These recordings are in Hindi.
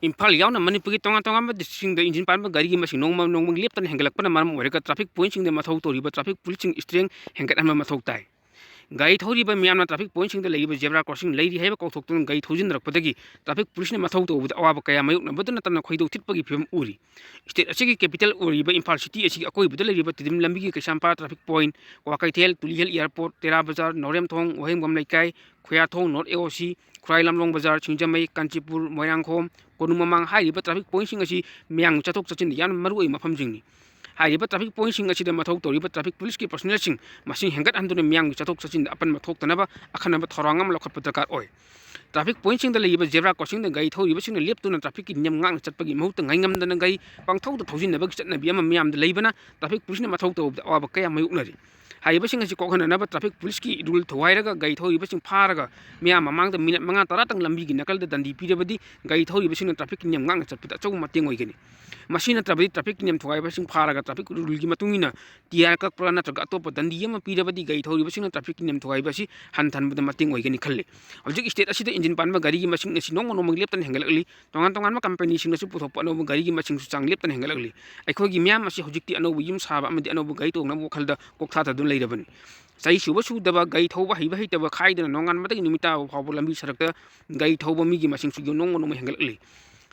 इम्फाल यावना मणिपुर की तोंगा तोंगा डिस्ट्रिक्ट इंजिन पान गाड़ी की मशीन नोंग नोंग लेपतन हेंगलपना मरम ओरेगा ट्रैफिक पॉइंट सिंग मथौ तोरिबा ट्रैफिक पुलिसिंग स्ट्रेंग हेंगत हन मथौ ताई गाड़ी थौरीबा मियामना ट्रैफिक पॉइंट सिंग लेइबा जेब्रा क्रॉसिंग लेरी हैबा कौथोक्तुन गाड़ी थौजिनरपदगी ट्रैफिक पुलिस ने मथौ तौबदा अवाब कया मायोक्नबदु नतना खोइदौ थिटपगी फिल्म उरी स्टेट असिगी कैपिटल ओरिबा इम्फाल सिटी असिगी अकोइबदा लेरिबा तिदिम लंबी की कैसामपा traffic point Kwakeithel Tulihal airport Tera Bazar नौरेमथोंग वहेंगम लैकाई खुयाथोंग north AOC खुराई लमलोंग बाजार सिंजमई कांचीपुर मोयरांगखोम कोनुममांग हाइरिबा ट्रैफिक पॉइंट सिंग असी मियांग चथोक चचिन यान मरुई मफमजिंगनी हाइरिबा ट्रैफिक पॉइंट सिंग असिदा मथौ तौरिबा ट्रैफिक पुलिस की पर्सनल सिंग मसिंग हेंगत हंदुने मियांग चथोक चचिन अपन मथोक्तनबा अखनबा थौरांगम लखत दरकार ओय ट्रैफिक पॉइंट सिंग लेइबा जेब्रा क्रॉसिंग गाड़ी थौरिबा सिंग लेप्तुना ट्रैफिक की नियम ngang चटपगी महुत ngaingam गाड़ी पांगथौद थौजिनबा चटनबी अमा मियाम लेइबना ट्रैफिक पुलिस ने मथौ तौबदा अवाब कया मायोक्नरी हाइबसिंग असी कोखननबा ट्रैफिक पुलिस की रूल थवाइरगा गाड़ी थौरिबसिंग फारगा मियाम ममांगदा मिनट 5 10 तंग लंबी की नकल दंडी पीरबदी गाड़ी थौरिबसिंग ट्रैफिक नियम ngang चटपदा चौ मतेंग ओइगनी मसी नत्रबदी ट्रैफिक नियम थवाइबसिंग फारगा ट्रैफिक रूल की मतुंगिना टीआर ककप्रा नत्रगा अतोप दंडी अमा पीरबदी गाड़ी थौरिबसिंग ट्रैफिक नियम थवाइबसी हनथनबदा मतेंग ओइगनी खल्ले हौजिक स्टेट असिदा इंजिन पानबा गाड़ी की मसिंग असी नोंग नोंग लेप्तन हेंगलकली तोंगान तोंगान कंपनी सिंगसु पुथोप अनोब गाड़ी की मसिंग चांग लेप्तन हेंगलकली अखोगी मियाम असी हौजिकती अनोब युम साबा अमदि अनोब गाड़ी तोंगना वखलदा कोकथा दुन लेरबनी चाई सुबह सुदबा गाड़ी थौबा हईबा हईतबा खाइदना नोंगान मदगी निमिता फावबो लंबी सड़कता गाड़ी थौबा मिगी मसिंग सुगी नोंग नोंग हेंगलकली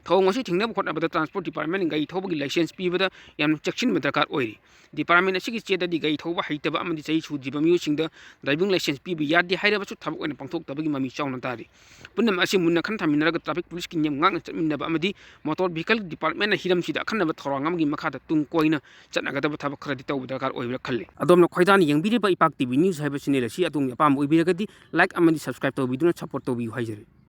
थौ ngasi thingna khotnabada transport department gai thobagi license pibada yam checksin drakar oiri department asigi cheda di gai thoba haitaba amadi chai chudiba miu singda driving license pibi yadi hairaba chu thabak oina pangthok tabagi mami chawna tari punam asi munna khan thaminaraga traffic police ki nyam ngang chaminaba amadi motor vehicle department na hiram sida khanaba thorangam gi makhada tung koina chatnagadaba thabak khradi tawba drakar oibra khalle adomna khoidani yangbiriba ipak tv news haiba channel asi atung apam oibiragadi like amadi subscribe tawbiduna support tawbi haijari